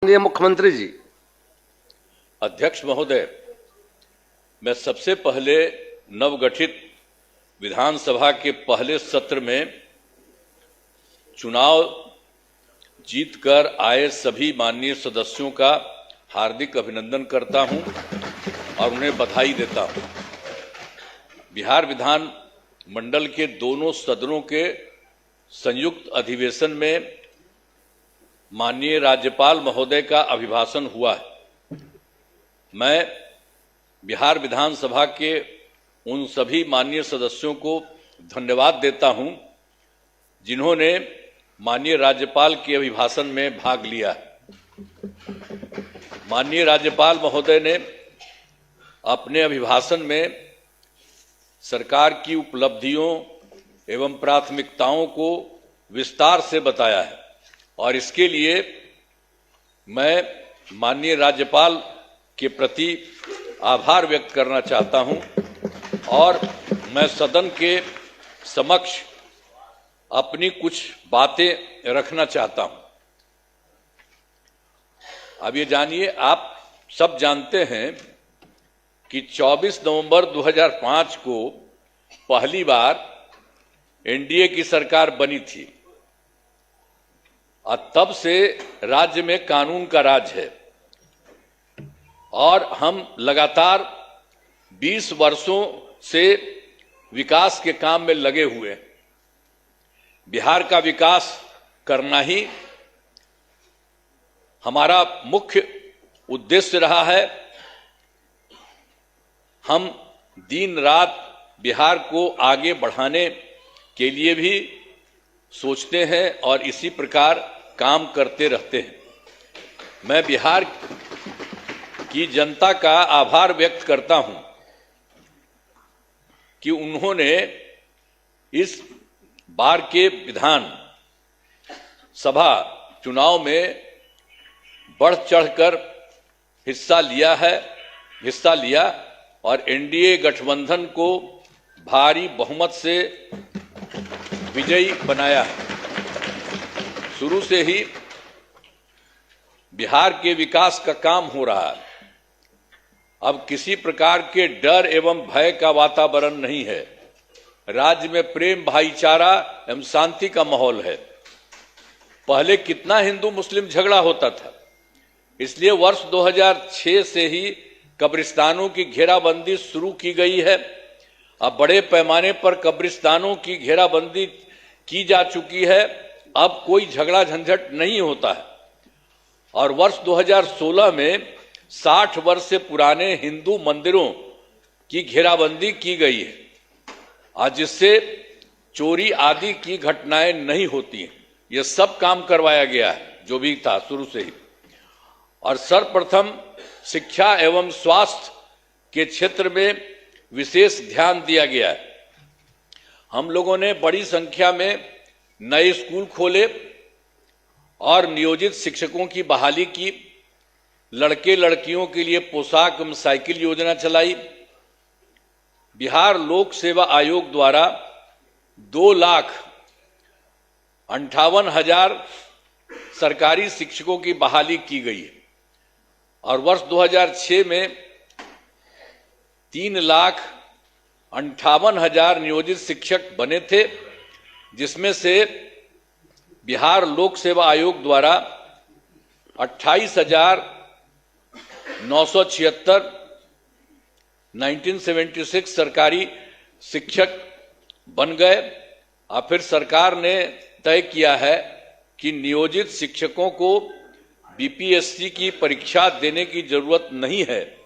माननीय मुख्यमंत्री जी। अध्यक्ष महोदय, मैं सबसे पहले नवगठित विधानसभा के पहले सत्र में चुनाव जीतकर आए सभी माननीय सदस्यों का हार्दिक अभिनंदन करता हूं और उन्हें बधाई देता हूं। बिहार विधान मंडल के दोनों सदनों के संयुक्त अधिवेशन में माननीय राज्यपाल महोदय का अभिभाषण हुआ है। मैं बिहार विधानसभा के उन सभी माननीय सदस्यों को धन्यवाद देता हूं जिन्होंने माननीय राज्यपाल के अभिभाषण में भाग लिया। माननीय राज्यपाल महोदय ने अपने अभिभाषण में सरकार की उपलब्धियों एवं प्राथमिकताओं को विस्तार से बताया है और इसके लिए मैं माननीय राज्यपाल के प्रति आभार व्यक्त करना चाहता हूं और मैं सदन के समक्ष अपनी कुछ बातें रखना चाहता हूं। अब ये जानिए, आप सब जानते हैं कि 24 नवंबर 2005 को पहली बार एनडीए की सरकार बनी थी और तब से राज्य में कानून का राज है और हम लगातार 20 वर्षों से विकास के काम में लगे हुए हैं। बिहार का विकास करना ही हमारा मुख्य उद्देश्य रहा है। हम दिन रात बिहार को आगे बढ़ाने के लिए भी सोचते हैं और इसी प्रकार काम करते रहते हैं। मैं बिहार की जनता का आभार व्यक्त करता हूं कि उन्होंने इस बार के विधान सभा चुनाव में बढ़ चढ़कर हिस्सा लिया और एनडीए गठबंधन को भारी बहुमत से विजयी बनाया है। शुरू से ही बिहार के विकास का काम हो रहा है। अब किसी प्रकार के डर एवं भय का वातावरण नहीं है। राज्य में प्रेम, भाईचारा एवं शांति का माहौल है। पहले कितना हिंदू मुस्लिम झगड़ा होता था, इसलिए वर्ष 2006 से ही कब्रिस्तानों की घेराबंदी शुरू की गई है। अब बड़े पैमाने पर कब्रिस्तानों की घेराबंदी की जा चुकी है। अब कोई झगड़ा झंझट नहीं होता है और वर्ष 2016 में 60 वर्ष से पुराने हिंदू मंदिरों की घेराबंदी की गई है और जिससे चोरी आदि की घटनाएं नहीं होती हैं। यह सब काम करवाया गया है जो भी था शुरू से ही। और सर्वप्रथम शिक्षा एवं स्वास्थ्य के क्षेत्र में विशेष ध्यान दिया गया है। हम लोगों ने बड़ी संख्या में नए स्कूल खोले और नियोजित शिक्षकों की बहाली की। लड़के लड़कियों के लिए पोशाक एवं साइकिल योजना चलाई। बिहार लोक सेवा आयोग द्वारा 2,58,000 सरकारी शिक्षकों की बहाली की गई है और वर्ष 2006 में 3,58,000 नियोजित शिक्षक बने थे, जिसमें से बिहार लोक सेवा आयोग द्वारा 28,976 1976 सरकारी शिक्षक बन गए और फिर सरकार ने तय किया है कि नियोजित शिक्षकों को बीपीएससी की परीक्षा देने की जरूरत नहीं है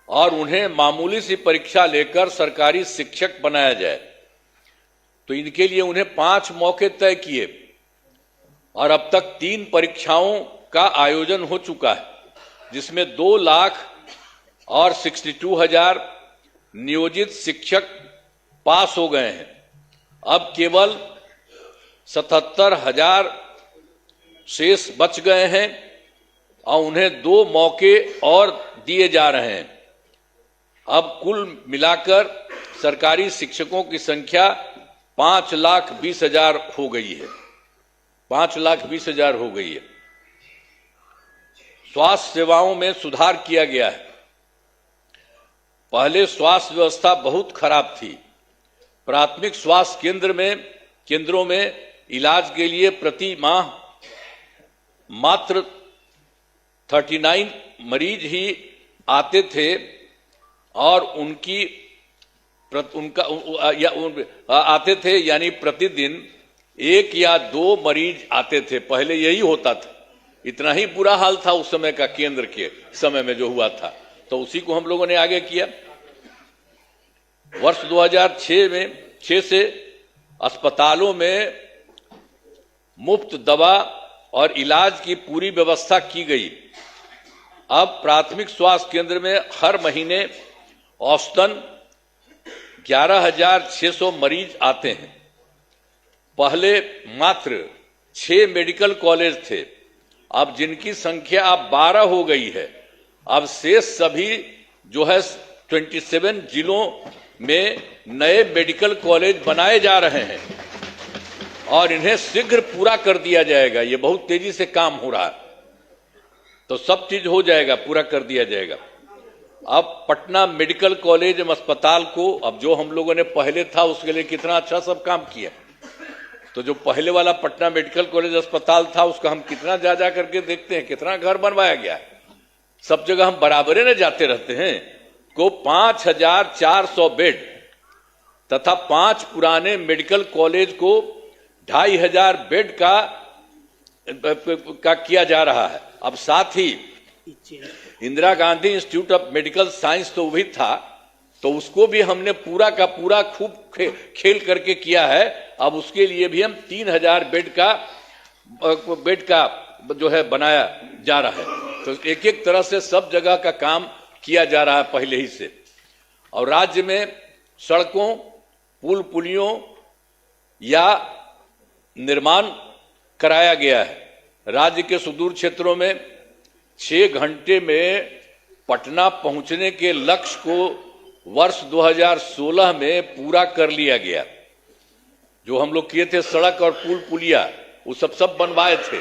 और उन्हें मामूली सी परीक्षा लेकर सरकारी शिक्षक बनाया जाए। तो इनके लिए उन्हें 5 मौके तय किए और अब तक 3 परीक्षाओं का आयोजन हो चुका है, जिसमें 2,62,000 नियोजित शिक्षक पास हो गए हैं। अब केवल 77,000 शेष बच गए हैं और उन्हें 2 मौके और दिए जा रहे हैं। अब कुल मिलाकर सरकारी शिक्षकों की संख्या 5,20,000 हो गई है। 5,20,000 हो गई है। स्वास्थ्य सेवाओं में सुधार किया गया है। पहले स्वास्थ्य व्यवस्था बहुत खराब थी। प्राथमिक स्वास्थ्य केंद्रों में इलाज के लिए प्रति माह मात्र 39 मरीज ही आते थे और आते थे, यानी प्रतिदिन 1 या 2 मरीज आते थे। पहले यही होता था। इतना ही बुरा हाल था उस समय का, केंद्र के समय में जो हुआ था। तो उसी को हम लोगों ने आगे किया। वर्ष 2006 से अस्पतालों में मुफ्त दवा और इलाज की पूरी व्यवस्था की गई। अब प्राथमिक स्वास्थ्य केंद्र में हर महीने औसतन 11,600 मरीज आते हैं। पहले मात्र 6 मेडिकल कॉलेज थे, अब जिनकी संख्या अब 12 हो गई है। अब शेष सभी जो है 27 जिलों में नए मेडिकल कॉलेज बनाए जा रहे हैं और इन्हें शीघ्र पूरा कर दिया जाएगा। ये बहुत तेजी से काम हो रहा है, तो सब चीज हो जाएगा, पूरा कर दिया जाएगा। अब पटना मेडिकल कॉलेज एवं अस्पताल को, अब जो हम लोगों ने पहले था उसके लिए कितना अच्छा सब काम किया। तो जो पहले वाला पटना मेडिकल कॉलेज अस्पताल था उसका हम कितना जा करके देखते हैं, कितना घर बनवाया गया है। सब जगह हम बराबरे न जाते रहते हैं। को 5,400 बेड तथा 5 पुराने मेडिकल कॉलेज को 2,500 बेड का किया जा रहा है। अब साथ ही Indira Gandhi institute of medical science तो भी था, तो उसको भी हमने पूरा का पूरा खूब खेल करके किया है। अब उसके लिए भी हम 3,000 बेड का जो है बनाया जा रहा है। तो एक एक तरह से सब जगह का काम किया जा रहा है पहले ही से। और राज्य में सड़कों, पुल पुलियों या निर्माण कराया गया है। राज्य के सुदूर क्षेत्रों में 6 घंटे में पटना पहुंचने के लक्ष्य को वर्ष 2016 में पूरा कर लिया गया। जो हम लोग किए थे सड़क और पुल पुलिया, वो सब बनवाए थे,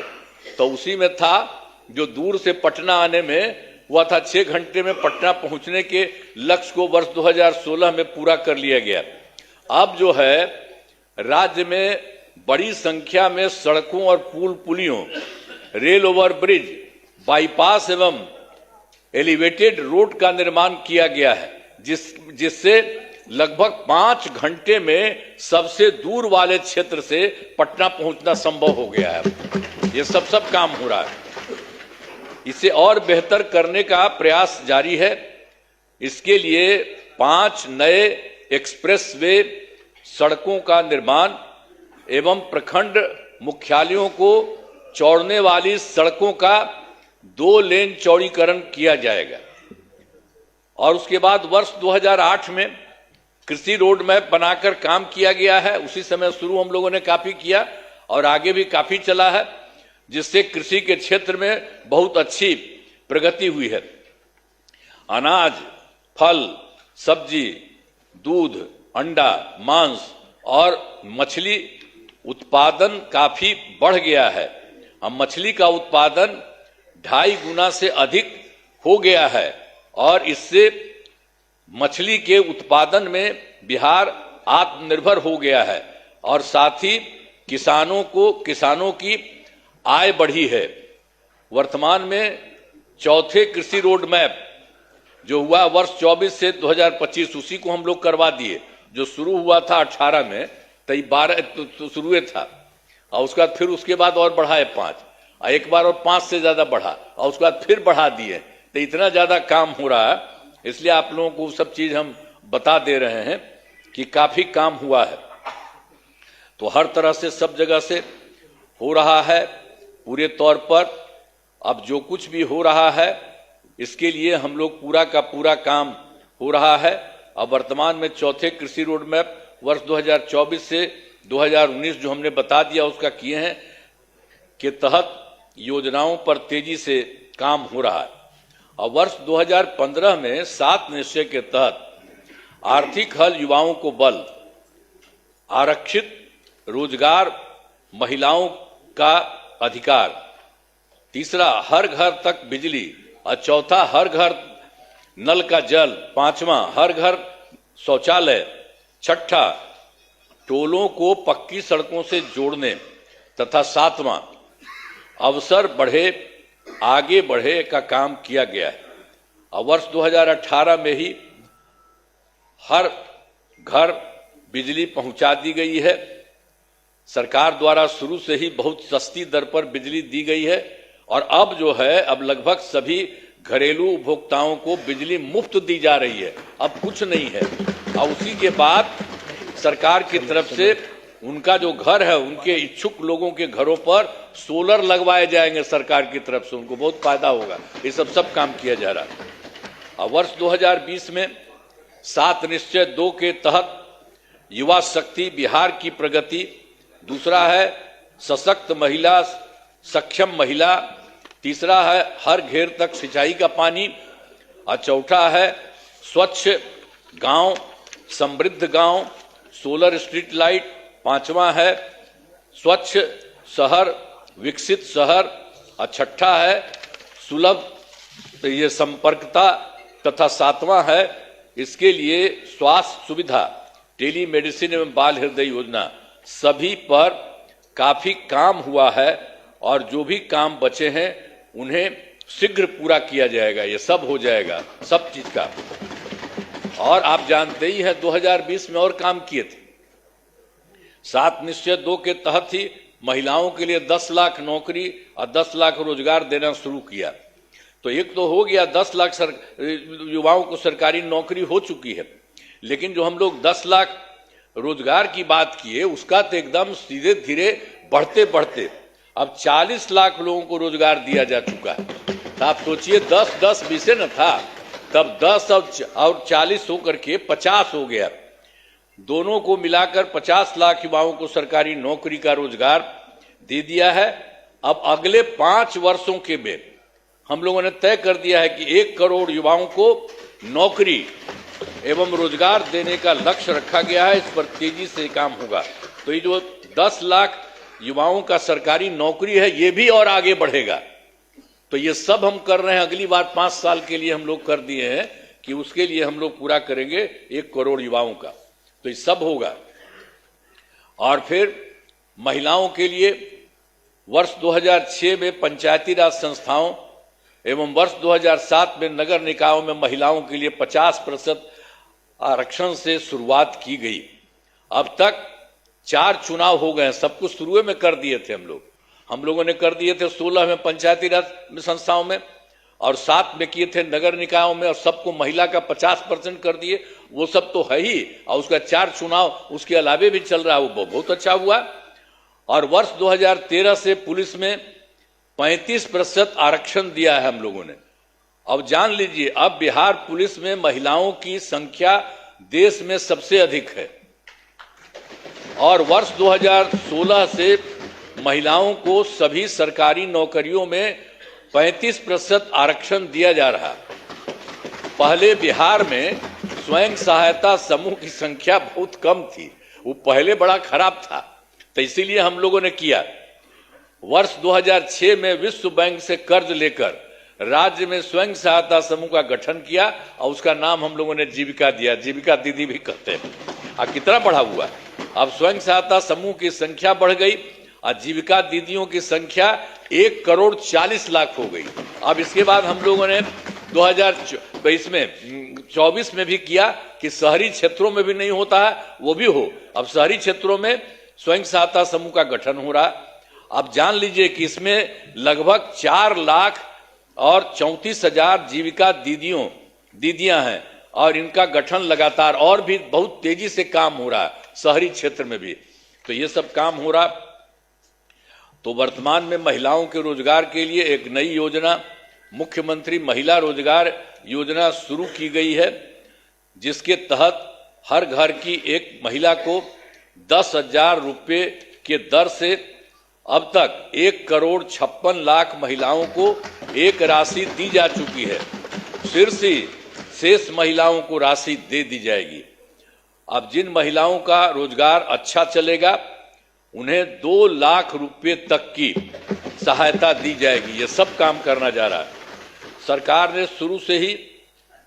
तो उसी में था जो दूर से पटना आने में हुआ था 6 घंटे में पटना पहुंचने के लक्ष्य को वर्ष 2016 में पूरा कर लिया गया। अब जो है राज्य में बड़ी संख्या में सड़कों और पुल पुलियों, रेल ओवर ब्रिज, बाईपास एवं एलिवेटेड रोड का निर्माण किया गया है, जिससे लगभग 5 घंटे में सबसे दूर वाले क्षेत्र से पटना पहुंचना संभव हो गया है। ये सब काम हो रहा है। इसे और बेहतर करने का प्रयास जारी है। इसके लिए 5 नए एक्सप्रेसवे सड़कों का निर्माण एवं प्रखंड मुख्यालयों को जोड़ने वाली सड़कों का 2 लेन चौड़ीकरण किया जाएगा। और उसके बाद वर्ष 2008 में कृषि रोड मैप बनाकर काम किया गया है। उसी समय शुरू हम लोगों ने काफी किया और आगे भी काफी चला है, जिससे कृषि के क्षेत्र में बहुत अच्छी प्रगति हुई है। अनाज, फल, सब्जी, दूध, अंडा, मांस और मछली उत्पादन काफी बढ़ गया है। अब मछली का उत्पादन 2.5 गुना से अधिक हो गया है और इससे मछली के उत्पादन में बिहार आत्मनिर्भर हो गया है और साथ ही किसानों की आय बढ़ी है। वर्तमान में चौथे कृषि रोड मैप जो हुआ वर्ष 24 से 2025, उसी को हम लोग करवा दिए। जो शुरू हुआ था 18 में, तो 12 तो शुरू था और उसके बाद और बढ़ाए 5, और एक बार और 5 से ज्यादा बढ़ा और उसके बाद फिर बढ़ा दिए। तो इतना ज्यादा काम हो रहा है, इसलिए आप लोगों को सब चीज हम बता दे रहे हैं कि काफी काम हुआ है। तो हर तरह से सब जगह से हो रहा है पूरे तौर पर। अब जो कुछ भी हो रहा है इसके लिए हम लोग पूरा का पूरा काम हो रहा है। अब वर्तमान में चौथे कृषि रोड मैप वर्ष 2024 से 2019 जो हमने बता दिया उसका किए हैं के तहत योजनाओं पर तेजी से काम हो रहा है। और वर्ष 2015 में 7 निश्चय के तहत आर्थिक हल, युवाओं को बल, आरक्षित रोजगार, महिलाओं का अधिकार, तीसरा हर घर तक बिजली, और चौथा हर घर नल का जल, पांचवा हर घर शौचालय, छठा टोलों को पक्की सड़कों से जोड़ने, तथा सातवां अवसर बढ़े आगे बढ़े का काम किया गया है। और वर्ष 2018 में ही हर घर बिजली पहुंचा दी गई है। सरकार द्वारा शुरू से ही बहुत सस्ती दर पर बिजली दी गई है, और अब जो है अब लगभग सभी घरेलू उपभोक्ताओं को बिजली मुफ्त दी जा रही है, अब कुछ नहीं है। और उसी के बाद सरकार की तरफ से उनका जो घर है, उनके इच्छुक लोगों के घरों पर सोलर लगवाए जाएंगे सरकार की तरफ से, उनको बहुत फायदा होगा। ये सब काम किया जा रहा है। और वर्ष 2020 में 7 निश्चय 2 के तहत युवा शक्ति बिहार की प्रगति, दूसरा है सशक्त महिला, सक्षम महिला, तीसरा है हर घेर तक सिंचाई का पानी, और चौथा है स्वच्छ गांव, समृद्ध गांव, सोलर स्ट्रीट लाइट, पांचवा है स्वच्छ शहर, विकसित शहर, और छठा है सुलभ ये संपर्कता, तथा सातवां है इसके लिए स्वास्थ्य सुविधा, टेली मेडिसिन एवं बाल हृदय योजना। सभी पर काफी काम हुआ है, और जो भी काम बचे हैं उन्हें शीघ्र पूरा किया जाएगा। ये सब हो जाएगा, सब चीज का। और आप जानते ही हैं 2020 में और काम किए थे। 7 निश्चय 2 के तहत ही महिलाओं के लिए 10 लाख नौकरी और 10 लाख रोजगार देना शुरू किया। तो एक तो हो गया 10 लाख युवाओं को सरकारी नौकरी हो चुकी है, लेकिन जो हम लोग 10 लाख रोजगार की बात किए उसका तो एकदम सीधे धीरे बढ़ते बढ़ते अब 40 लाख लोगों को रोजगार दिया जा चुका है। तो आप सोचिए 10-10 विषय न था, तब 10 और 40 होकर के 50 हो गया। दोनों को मिलाकर 50 लाख युवाओं को सरकारी नौकरी का रोजगार दे दिया है। अब अगले 5 वर्षों के में हम लोगों ने तय कर दिया है कि 1 करोड़ युवाओं को नौकरी एवं रोजगार देने का लक्ष्य रखा गया है। इस पर तेजी से काम होगा। तो ये जो 10 लाख युवाओं का सरकारी नौकरी है, ये भी और आगे बढ़ेगा। तो ये सब हम कर रहे हैं। अगली बार 5 साल के लिए हम लोग कर दिए हैं कि उसके लिए हम लोग पूरा करेंगे 1 करोड़ युवाओं का। तो ये सब होगा। और फिर महिलाओं के लिए वर्ष 2006 में पंचायती राज संस्थाओं एवं वर्ष 2007 में नगर निकायों में महिलाओं के लिए 50% आरक्षण से शुरुआत की गई। अब तक 4 चुनाव हो गए हैं। सब कुछ शुरू में कर दिए थे हम लोगों ने कर दिए थे 16 में पंचायती राज संस्थाओं में, और 7 में किए थे नगर निकायों में, और सबको महिला का 50% कर दिए। वो सब तो है ही, और उसका 4 चुनाव उसके अलावे भी चल रहा है, वो बहुत अच्छा हुआ। और वर्ष 2013 से पुलिस में 35% आरक्षण दिया है हम लोगों ने। अब जान लीजिए, अब बिहार पुलिस में महिलाओं की संख्या देश में सबसे अधिक है। और वर्ष 2016 से महिलाओं को सभी सरकारी नौकरियों में 35% आरक्षण दिया जा रहा। पहले बिहार में स्वयं सहायता समूह की संख्या बहुत कम थी, वो पहले बड़ा खराब था, तो इसीलिए हम लोगों ने किया। वर्ष 2006 में विश्व बैंक से कर्ज लेकर राज्य में स्वयं सहायता समूह का गठन किया, और उसका नाम हम लोगों ने जीविका दिया। जीविका दीदी भी कहते हैं। और कितना बढ़ा हुआ, अब स्वयं सहायता समूह की संख्या बढ़ गई और जीविका दीदियों की संख्या 1 करोड़ 40 लाख हो गई। अब इसके बाद हम लोगों ने 2024 में भी किया कि शहरी क्षेत्रों में भी नहीं होता है, वो भी हो। अब शहरी क्षेत्रों में स्वयं सहायता समूह का गठन हो रहा। अब जान लीजिए कि इसमें लगभग 4 लाख और 34,000 जीविका दीदियां हैं, और इनका गठन लगातार और भी बहुत तेजी से काम हो रहा है शहरी क्षेत्र में भी। तो ये सब काम हो रहा। तो वर्तमान में महिलाओं के रोजगार के लिए एक नई योजना, मुख्यमंत्री महिला रोजगार योजना शुरू की गई है, जिसके तहत हर घर की एक महिला को 10,000 रुपये के दर से अब तक 1 करोड़ 56 लाख महिलाओं को एक राशि दी जा चुकी है। फिर से शेष महिलाओं को राशि दे दी जाएगी। अब जिन महिलाओं का रोजगार अच्छा चलेगा उन्हें 2 लाख रुपए तक की सहायता दी जाएगी। ये सब काम करना जा रहा है। सरकार ने शुरू से ही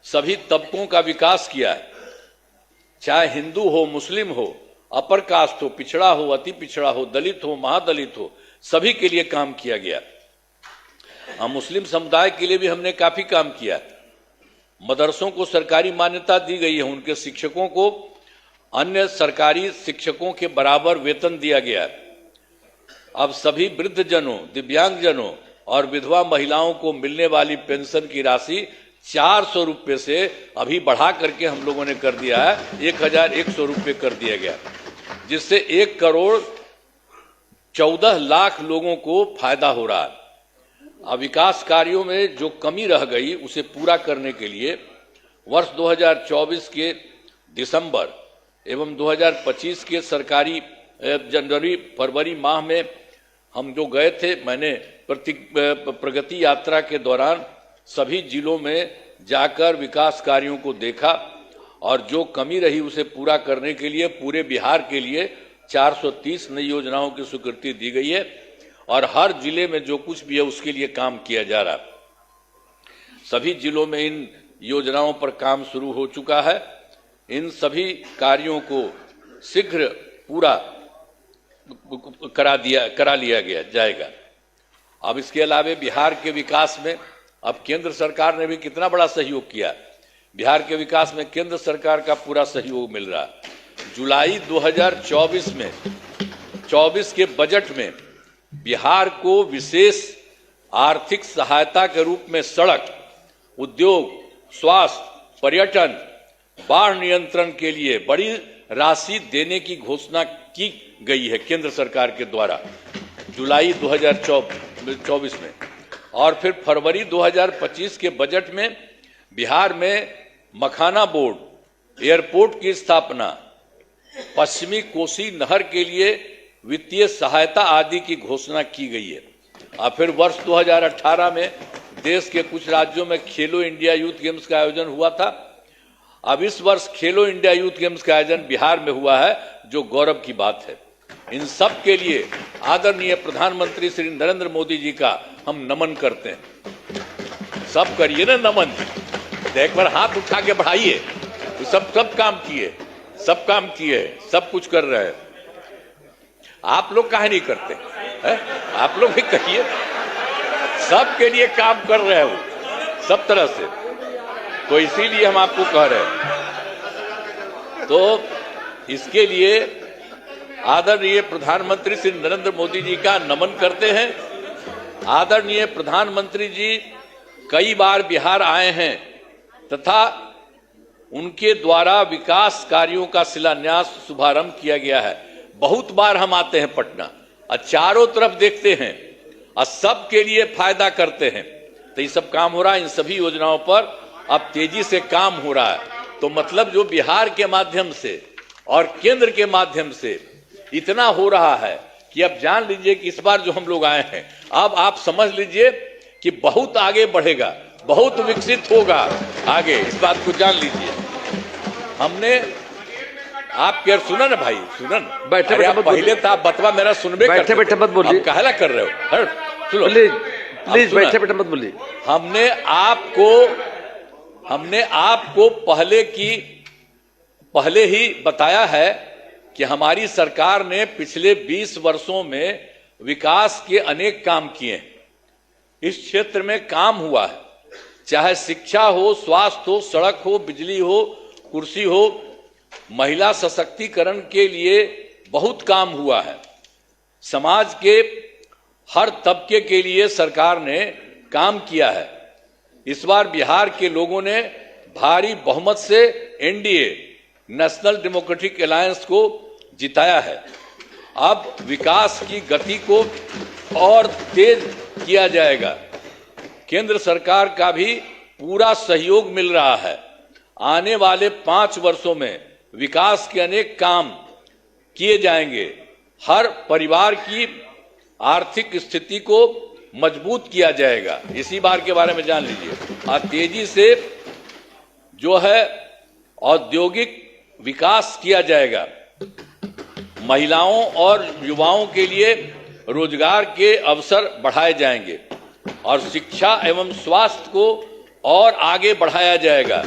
सभी तबकों का विकास किया है, चाहे हिंदू हो, मुस्लिम हो, अपर कास्ट हो, पिछड़ा हो, अति पिछड़ा हो, दलित हो, महादलित हो, सभी के लिए काम किया गया। हम मुस्लिम समुदाय के लिए भी हमने काफी काम किया। मदरसों को सरकारी मान्यता दी गई है, उनके शिक्षकों को अन्य सरकारी शिक्षकों के बराबर वेतन दिया गया है। अब सभी वृद्धजनों, दिव्यांगजनों और विधवा महिलाओं को मिलने वाली पेंशन की राशि 400 रुपये से अभी बढ़ा करके हम लोगों ने कर दिया है, 1100 रुपये कर दिया गया, जिससे 1,14 लाख लोगों को फायदा हो रहा है। अब विकास कार्यों में जो कमी रह गई उसे पूरा करने के लिए वर्ष 2024 के दिसंबर एवं 2025 के सरकारी जनवरी फरवरी माह में हम जो गए थे, मैंने प्रगति यात्रा के दौरान सभी जिलों में जाकर विकास कार्यों को देखा और जो कमी रही उसे पूरा करने के लिए पूरे बिहार के लिए 430 नई योजनाओं की स्वीकृति दी गई है और हर जिले में जो कुछ भी है उसके लिए काम किया जा रहा है। सभी जिलों में इन योजनाओं पर काम शुरू हो चुका है। इन सभी कार्यों को शीघ्र पूरा करा लिया जाएगा। अब इसके अलावा बिहार के विकास में अब केंद्र सरकार ने भी कितना बड़ा सहयोग किया। बिहार के विकास में केंद्र सरकार का पूरा सहयोग मिल रहा है। जुलाई 2024 के बजट में बिहार को विशेष आर्थिक सहायता के रूप में सड़क, उद्योग, स्वास्थ्य, पर्यटन, बाढ़ नियंत्रण के लिए बड़ी राशि देने की घोषणा की गई है केंद्र सरकार के द्वारा जुलाई 2024 में। और फिर फरवरी 2025 के बजट में बिहार में मखाना बोर्ड, एयरपोर्ट की स्थापना, पश्चिमी कोसी नहर के लिए वित्तीय सहायता आदि की घोषणा की गई है। और फिर वर्ष 2018 में देश के कुछ राज्यों में खेलो इंडिया यूथ गेम्स का आयोजन हुआ था। अब इस वर्ष खेलो इंडिया यूथ गेम्स का आयोजन बिहार में हुआ है, जो गौरव की बात है। इन सब के लिए आदरणीय प्रधानमंत्री श्री नरेंद्र मोदी जी का हम नमन करते हैं। सब करिए ना नमन, एक बार हाथ उठा के बढ़ाइए। सब काम किए, सब काम किए, सब कुछ कर रहे हैं। आप लोग काहे नहीं करते है? आप लोग भी कहिए। सबके लिए काम कर रहे हो सब तरह से, तो इसीलिए हम आपको कह रहे हैं। तो इसके लिए आदरणीय प्रधानमंत्री श्री नरेंद्र मोदी जी का नमन करते हैं। आदरणीय प्रधानमंत्री जी कई बार बिहार आए हैं तथा उनके द्वारा विकास कार्यों का शिलान्यास, शुभारंभ किया गया है। बहुत बार हम आते हैं पटना और चारों तरफ देखते हैं और सबके लिए फायदा करते हैं। तो ये सब काम हो रहा है। इन सभी योजनाओं पर अब तेजी से काम हो रहा है। तो मतलब जो बिहार के माध्यम से और केंद्र के माध्यम से इतना हो रहा है कि अब जान लीजिए कि इस बार जो हम लोग आए हैं, अब आप समझ लीजिए कि बहुत आगे बढ़ेगा, बहुत विकसित होगा आगे। इस बात को जान लीजिए। हमने आप क्या सुना ना भाई, सुना ना। बैठे बैठे पहले तो आप बतवा मेरा सुनबे, बैठे बैठे मत बोलिए। कहला कर रहे हो, सुनो प्लीज, बैठे बैठे मत बोलिए। हमने आपको पहले ही बताया है कि हमारी सरकार ने पिछले 20 वर्षों में विकास के अनेक काम किए हैं। इस क्षेत्र में काम हुआ है, चाहे शिक्षा हो, स्वास्थ्य हो, सड़क हो, बिजली हो, कुर्सी हो, महिला सशक्तिकरण के लिए बहुत काम हुआ है। समाज के हर तबके के लिए सरकार ने काम किया है। इस बार बिहार के लोगों ने भारी बहुमत से एनडीए, नेशनल डेमोक्रेटिक अलायंस को जिताया है। अब विकास की गति को और तेज किया जाएगा। केंद्र सरकार का भी पूरा सहयोग मिल रहा है। आने वाले 5 वर्षों में विकास के अनेक काम किए जाएंगे। हर परिवार की आर्थिक स्थिति को मजबूत किया जाएगा। इसी बार के बारे में जान लीजिए। और तेजी से जो है औद्योगिक विकास किया जाएगा। महिलाओं और युवाओं के लिए रोजगार के अवसर बढ़ाए जाएंगे और शिक्षा एवं स्वास्थ्य को और आगे बढ़ाया जाएगा।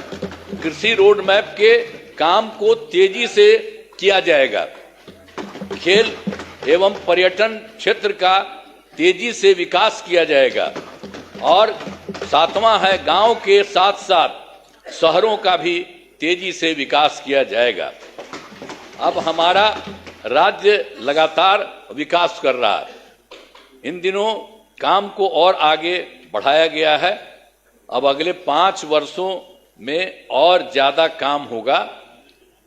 कृषि रोड मैप के काम को तेजी से किया जाएगा। खेल एवं पर्यटन क्षेत्र का तेजी से विकास किया जाएगा और सातवां है, गांव के साथ साथ शहरों का भी तेजी से विकास किया जाएगा। अब हमारा राज्य लगातार विकास कर रहा है। इन दिनों काम को और आगे बढ़ाया गया है। अब अगले 5 वर्षों में और ज्यादा काम होगा,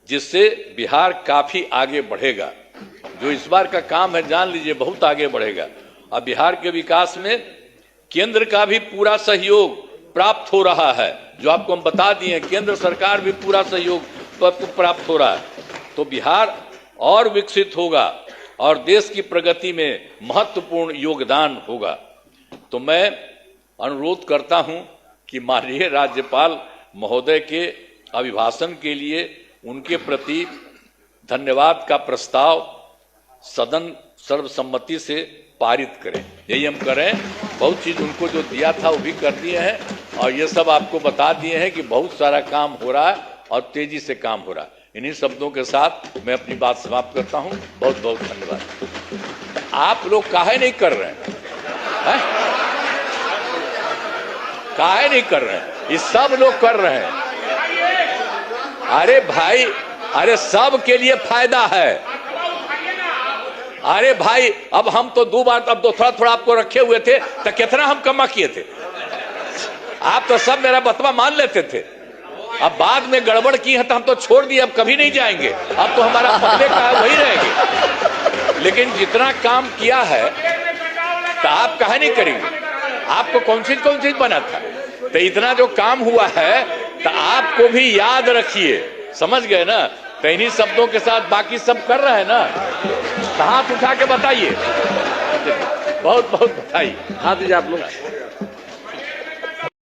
जिससे बिहार काफी आगे बढ़ेगा। जो इस बार का काम है, जान लीजिए, बहुत आगे बढ़ेगा। अब बिहार के विकास में केंद्र का भी पूरा सहयोग प्राप्त हो रहा है। जो आपको हम बता दिए, केंद्र सरकार भी पूरा सहयोग प्राप्त हो रहा है। तो बिहार और विकसित होगा और देश की प्रगति में महत्वपूर्ण योगदान होगा। तो मैं अनुरोध करता हूं कि माननीय राज्यपाल महोदय के अभिभाषण के लिए उनके प्रति धन्यवाद का प्रस्ताव सदन सर्वसम्मति से पारित करें। यही हम करें। बहुत चीज उनको जो दिया था वो भी कर दिए हैं और ये सब आपको बता दिए हैं कि बहुत सारा काम हो रहा है और तेजी से काम हो रहा है। इन्हीं शब्दों के साथ मैं अपनी बात समाप्त करता हूं। बहुत बहुत धन्यवाद। आप लोग काहे नहीं कर रहे हैं? काहे नहीं कर रहे हैं? ये सब लोग कर रहे हैं। अरे भाई, अरे सब के लिए फायदा है। अरे भाई, अब हम तो 2 बार, अब तो थोड़ा थोड़ा आपको रखे हुए थे, तो कितना हम कमा किए थे। आप तो सब मेरा बतवा मान लेते थे। अब बाद में गड़बड़ की है तो हम तो छोड़ दिए, अब कभी नहीं जाएंगे। अब तो हमारा पहले का वही रहेंगे। लेकिन जितना काम किया है तो आप काहे नहीं करेंगे? आपको कौन चीज बना था? तो इतना जो काम हुआ है तो आपको भी याद रखिए। समझ गए ना? तो इन्हीं शब्दों के साथ बाकी सब कर रहे हैं ना। हाथ उठा के बताइए। बहुत बहुत बधाई। हाथ दीजिए आप लोग।